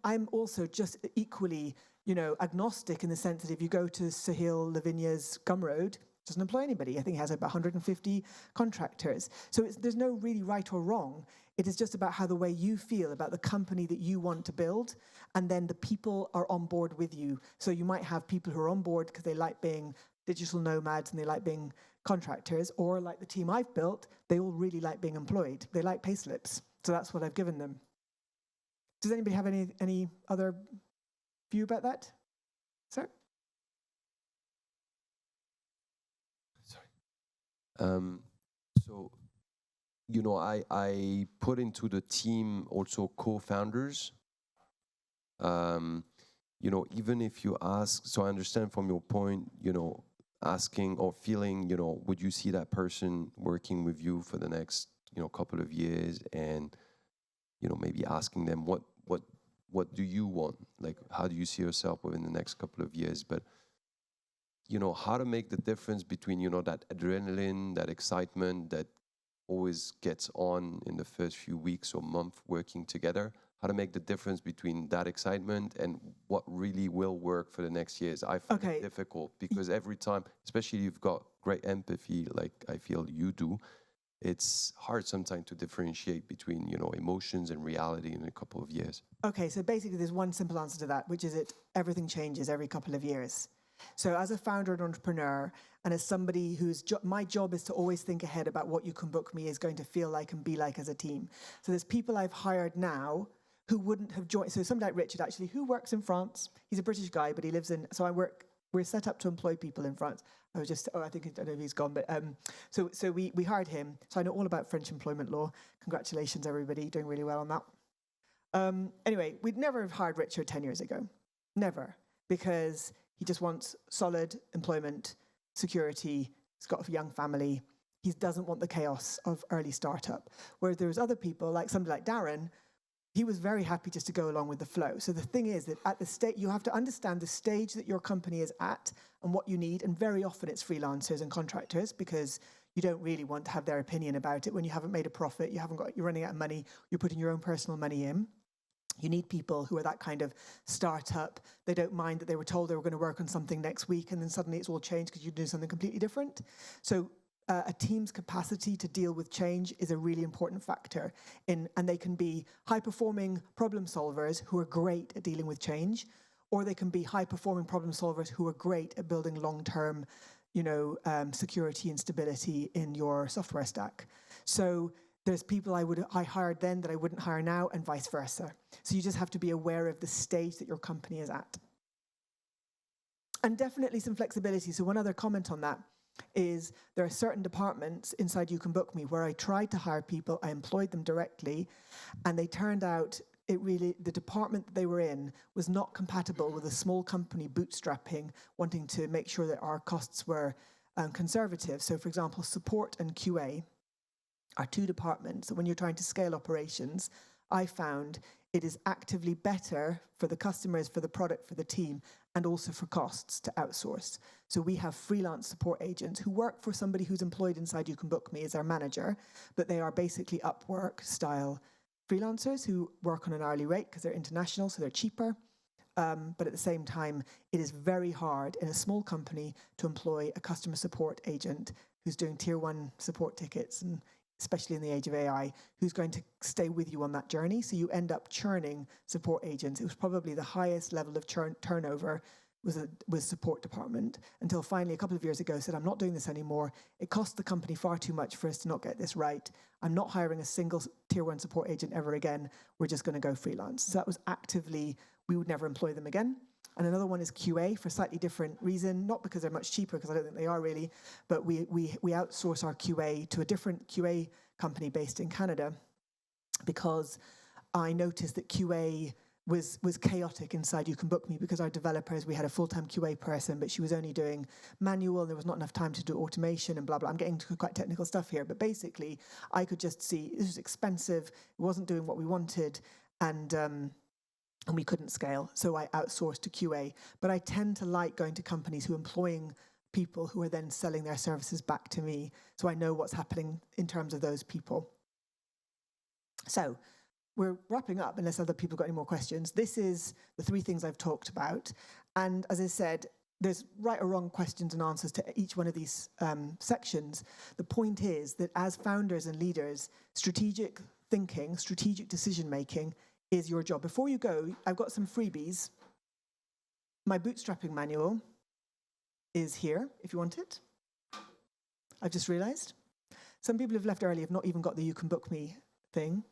I'm also just equally, agnostic in the sense that if you go to Sahil Lavinia's Gumroad, doesn't employ anybody. I think he has about 150 contractors. So there's no really right or wrong. It is just about how the way you feel about the company that you want to build, and then the people are on board with you. So you might have people who are on board because they like being digital nomads and they like being contractors, or like the team I've built, they all really like being employed. They like payslips. So that's what I've given them. Does anybody have any other view about that? Sir? So, I put into the team also co-founders. Even if you ask, so I understand from your point, asking or feeling, would you see that person working with you for the next, couple of years, and, maybe asking them what do you want? Like, how do you see yourself within the next couple of years? But how to make the difference between, that adrenaline, that excitement that always gets on in the first few weeks or month working together, how to make the difference between that excitement and what really will work for the next years. I find it difficult because every time, especially if you've got great empathy, like I feel you do, it's hard sometimes to differentiate between, emotions and reality in a couple of years. Okay, so basically there's one simple answer to that, which is everything changes every couple of years. So as a founder and entrepreneur, and as somebody my job is to always think ahead about what YouCanBookMe is going to feel like and be like as a team. So there's people I've hired now who wouldn't have joined. So somebody like Richard, actually, who works in France. He's a British guy, but he lives in, we're set up to employ people in France. I don't know if he's gone, but so we hired him. So I know all about French employment law. Congratulations, everybody, doing really well on that. Anyway, we'd never have hired Richard 10 years ago. Never. Because he just wants solid employment, security. He's got a young family. He doesn't want the chaos of early startup. Whereas there's other people, like somebody like Darren, he was very happy just to go along with the flow. So the thing is that at the stage, you have to understand the stage that your company is at and what you need. And very often it's freelancers and contractors, because you don't really want to have their opinion about it when you haven't made a profit, you're running out of money, you're putting your own personal money in. You need people who are that kind of startup. They don't mind that they were told they were going to work on something next week and then suddenly it's all changed because you do something completely different. So a team's capacity to deal with change is a really important factor. And they can be high-performing problem solvers who are great at dealing with change, or they can be high-performing problem solvers who are great at building long-term, security and stability in your software stack. So there's people I hired then that I wouldn't hire now, and vice versa. So you just have to be aware of the stage that your company is at. And definitely some flexibility. So one other comment on that is there are certain departments inside YouCanBookMe where I tried to hire people, I employed them directly, and they turned out the department that they were in was not compatible with a small company bootstrapping, wanting to make sure that our costs were conservative. So for example, support and QA are two departments that when you're trying to scale operations, I found it is actively better for the customers, for the product, for the team, and also for costs to outsource. So we have freelance support agents who work for somebody who's employed inside YouCanBookMe as our manager, but they are basically Upwork style freelancers who work on an hourly rate because they're international, so they're cheaper. But at the same time, it is very hard in a small company to employ a customer support agent who's doing tier 1 support tickets, and especially in the age of AI, who's going to stay with you on that journey. So you end up churning support agents. It was probably the highest level of turnover was support department, until finally a couple of years ago said, I'm not doing this anymore. It cost the company far too much for us to not get this right. I'm not hiring a single tier 1 support agent ever again. We're just going to go freelance. So that was actively, we would never employ them again. And another one is QA for a slightly different reason, not because they're much cheaper, because I don't think they are really, but we outsource our QA to a different QA company based in Canada, because I noticed that QA was chaotic inside YouCanBookMe, because our developers, we had a full-time QA person, but she was only doing manual, and there was not enough time to do automation and blah, blah. I'm getting to quite technical stuff here, but basically I could just see this was expensive, it wasn't doing what we wanted, and we couldn't scale, so I outsourced to QA. But I tend to like going to companies who are employing people who are then selling their services back to me, so I know what's happening in terms of those people. So we're wrapping up unless other people got any more questions. This is the 3 things I've talked about. And as I said, there's right or wrong questions and answers to each one of these sections. The point is that as founders and leaders, strategic thinking, strategic decision making is your job. Before you go, I've got some freebies. My bootstrapping manual is here if you want it. I've just realized. Some people who've left early have not even got the YouCanBookMe thing.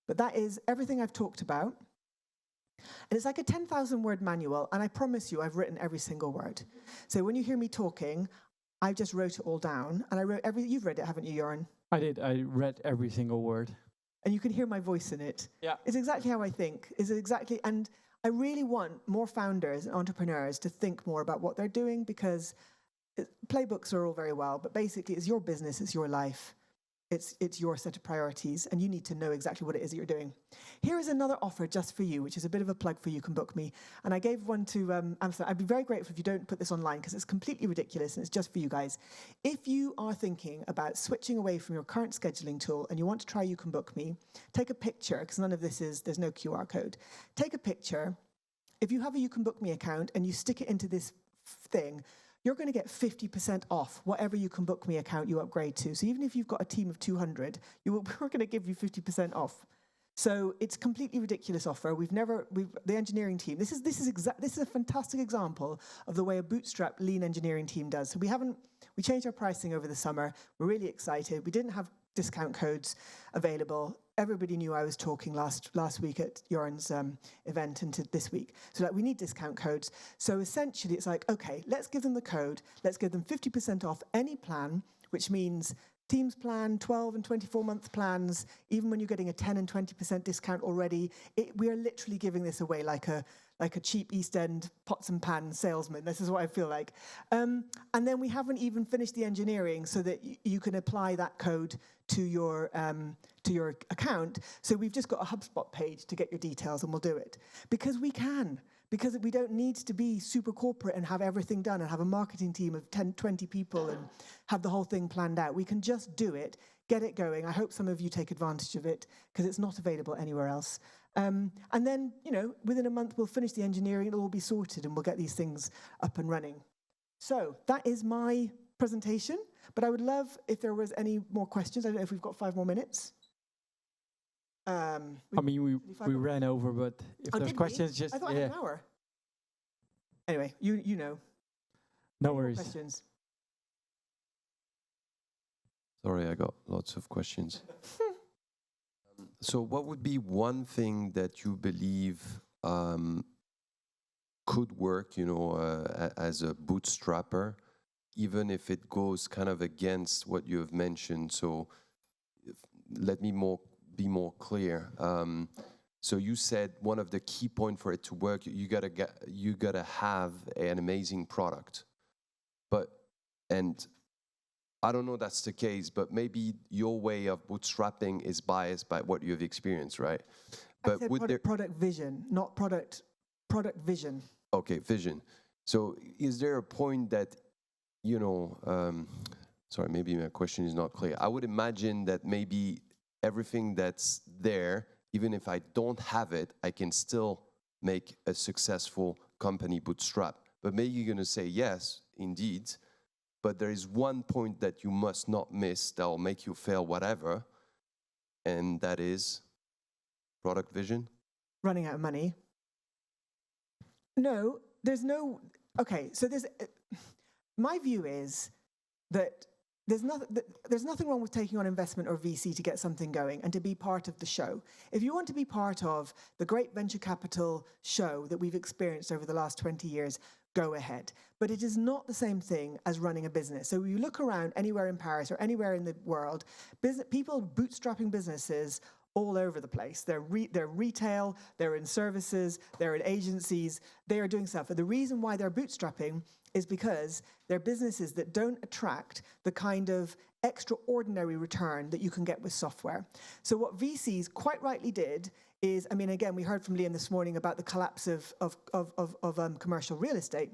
But that is everything I've talked about. And it's like a 10,000 word manual, and I promise you I've written every single word. So when you hear me talking, I just wrote it all down, and I wrote you've read it, haven't you, Joran? I did. I read every single word. And you can hear my voice in it. Yeah. It's exactly how I think. And I really want more founders and entrepreneurs to think more about what they're doing, because playbooks are all very well, but basically it's your business, it's your life. It's your set of priorities, and you need to know exactly what it is that you're doing. Here is another offer just for you, which is a bit of a plug for YouCanBookMe. And I gave one to Amsterdam. I'd be very grateful if you don't put this online, because it's completely ridiculous, and it's just for you guys. If you are thinking about switching away from your current scheduling tool and you want to try YouCanBookMe, take a picture, because none of this there's no QR code. Take a picture. If you have a YouCanBookMe account and you stick it into this thing, you're going to get 50% off whatever YouCanBookMe account you upgrade to. So even if you've got a team of 200, we're going to give you 50% off. So it's a completely ridiculous offer. The engineering team, this is a fantastic example of the way a bootstrap lean engineering team does. So we changed our pricing over the summer. We're really excited. We didn't have discount codes available. Everybody knew I was talking last week at Joran's event into this week. So we need discount codes. So essentially it's like, okay, let's give them the code. Let's give them 50% off any plan, which means Teams plan, 12 and 24-month plans, even when you're getting a 10 and 20% discount already. We are literally giving this away like a cheap East End pots and pans salesman. This is what I feel like. And then we haven't even finished the engineering so that you can apply that code to your account. So we've just got a HubSpot page to get your details, and we'll do it. Because we can. Because we don't need to be super corporate and have everything done and have a marketing team of 10, 20 people and have the whole thing planned out. We can just do it, get it going. I hope some of you take advantage of it, because it's not available anywhere else. And then, within a month, we'll finish the engineering, it'll all be sorted, and we'll get these things up and running. So that is my presentation, but I would love if there was any more questions. I don't know if we've got 5 more minutes. We ran over, but if there's questions, just I thought I had an hour. Anyway, you know. No worries. Questions. Sorry, I got lots of questions. So what would be one thing that you believe could work, as a bootstrapper, even if it goes kind of against what you have mentioned? So let me be more clear. So you said one of the key points for it to work, you gotta have an amazing product. And I don't know that's the case, but maybe your way of bootstrapping is biased by what you've experienced, right? But I said product vision, not product vision. Okay, vision. So is there a point that, sorry, maybe my question is not clear. I would imagine that maybe everything that's there, even if I don't have it, I can still make a successful company bootstrap. But maybe you're going to say, yes, indeed, but there is one point that you must not miss that will make you fail whatever, and that is product vision? Running out of money. No, there's no... Okay, so my view is that there's nothing wrong with taking on investment or VC to get something going and to be part of the show. If you want to be part of the great venture capital show that we've experienced over the last 20 years, go ahead. But it is not the same thing as running a business. So you look around anywhere in Paris or anywhere in the world, people bootstrapping businesses all over the place. They're retail, they're in services, they're in agencies, they are doing stuff. And the reason why they're bootstrapping is because they're businesses that don't attract the kind of extraordinary return that you can get with software. So what VCs quite rightly did is, again, we heard from Liam this morning about the collapse of commercial real estate.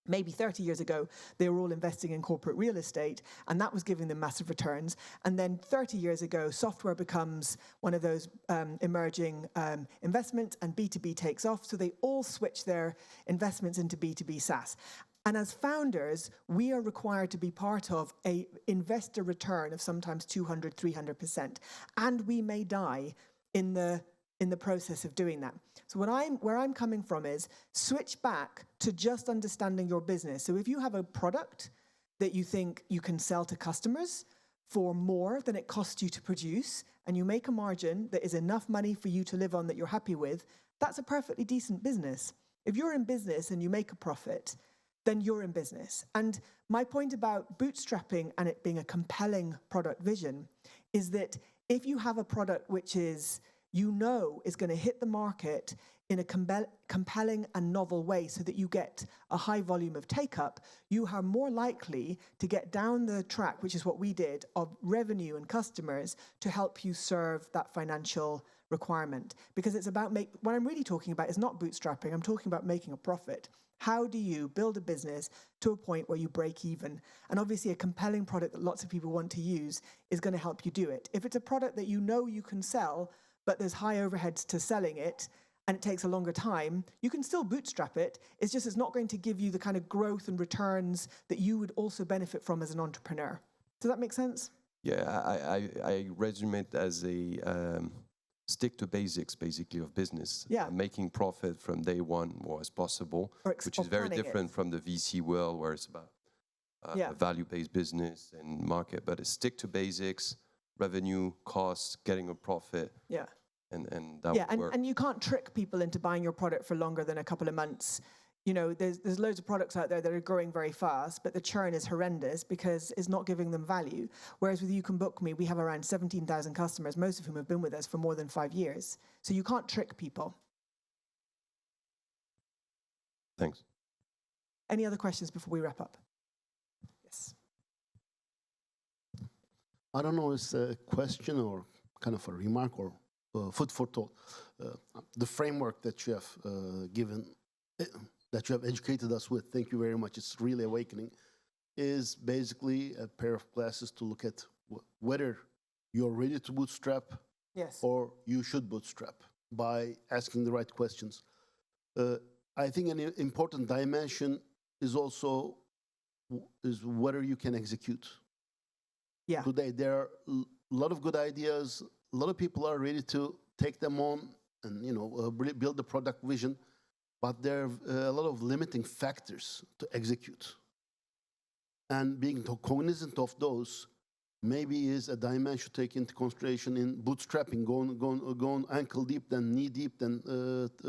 Maybe 30 years ago, they were all investing in corporate real estate, and that was giving them massive returns. And then 30 years ago, software becomes one of those emerging investments, and B2B takes off. So they all switch their investments into B2B SaaS. And as founders, we are required to be part of an investor return of sometimes 200, 300%. And we may die in the process of doing that. So where I'm coming from is switch back to just understanding your business. So if you have a product that you think you can sell to customers for more than it costs you to produce, and you make a margin that is enough money for you to live on that you're happy with, that's a perfectly decent business. If you're in business and you make a profit, then you're in business. And my point about bootstrapping and it being a compelling product vision is that if you have a product which is is going to hit the market in a compelling and novel way so that you get a high volume of take-up, you are more likely to get down the track, which is what we did, of revenue and customers to help you serve that financial requirement. Because it's about what I'm really talking about is not bootstrapping, I'm talking about making a profit. How do you build a business to a point where you break even? And obviously a compelling product that lots of people want to use is going to help you do it. If it's a product that you know you can sell, but there's high overheads to selling it, and it takes a longer time, you can still bootstrap it. It's just it's not going to give you the kind of growth and returns that you would also benefit from as an entrepreneur. Does that make sense? Yeah, I resume it as a stick to basics, basically, of business. Yeah. Making profit from day one more as possible, which is very different from the VC world where it's about a value-based business and market. But it's stick to basics, revenue, costs, getting a profit. Yeah. And that would work. And you can't trick people into buying your product for longer than a couple of months. You know, there's loads of products out there that are growing very fast, but the churn is horrendous because it's not giving them value. Whereas with YouCanBookMe, we have around 17,000 customers, most of whom have been with us for more than 5 years. So you can't trick people. Thanks. Any other questions before we wrap up? Yes. I don't know, it's a question or kind of a remark or food for thought. The framework that you have given, that you have educated us with, thank you very much, it's really awakening, is basically a pair of glasses to look at whether you're ready to bootstrap or you should bootstrap by asking the right questions. I think an important dimension is also whether you can execute. Yeah. Today, there are a lot of good ideas. A lot of people are ready to take them on and build the product vision, but there are a lot of limiting factors to execute. And being cognizant of those maybe is a dimension to take into consideration in bootstrapping, going ankle deep, then knee deep, then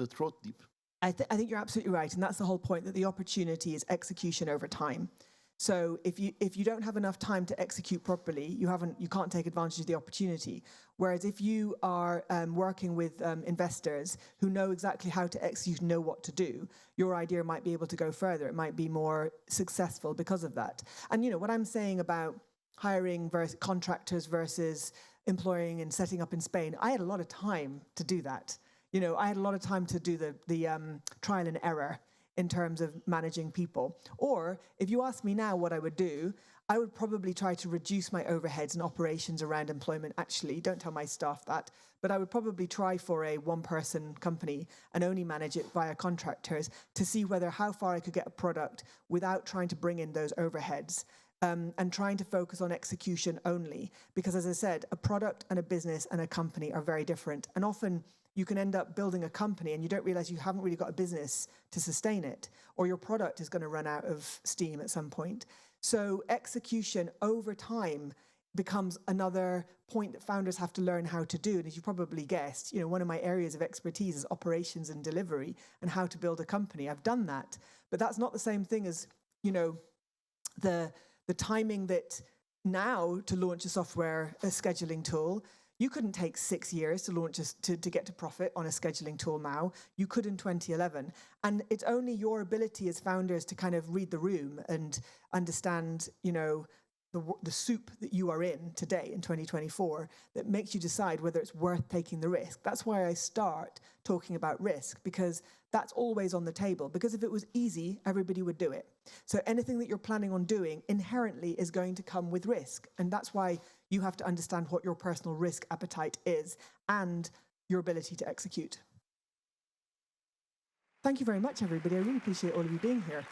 throat deep. I think you're absolutely right, and that's the whole point, that the opportunity is execution over time. So if you don't have enough time to execute properly, you can't take advantage of the opportunity. Whereas if you are working with investors who know exactly how to execute, know what to do, your idea might be able to go further. It might be more successful because of that. And what I'm saying about hiring contractors versus employing and setting up in Spain, I had a lot of time to do that. I had a lot of time to do the trial and error in terms of managing people. Or if you ask me now what I would do, I would probably try to reduce my overheads and operations around employment. Actually, don't tell my staff that, but I would probably try for a one-person company and only manage it via contractors to see how far I could get a product without trying to bring in those overheads. And trying to focus on execution only. Because as I said, a product and a business and a company are very different. And often you can end up building a company and you don't realize you haven't really got a business to sustain it, or your product is going to run out of steam at some point. So execution over time becomes another point that founders have to learn how to do. And as you probably guessed, one of my areas of expertise is operations and delivery and how to build a company. I've done that, but that's not the same thing as, the timing that now to launch a scheduling tool. You couldn't take 6 years to launch to get to profit on a scheduling tool now. You could in 2011. And it's only your ability as founders to kind of read the room and understand, the soup that you are in today in 2024 that makes you decide whether it's worth taking the risk. That's why I start talking about risk, because That's always on the table, because if it was easy, everybody would do it. So anything that you're planning on doing inherently is going to come with risk. And that's why you have to understand what your personal risk appetite is and your ability to execute. Thank you very much, everybody. I really appreciate all of you being here.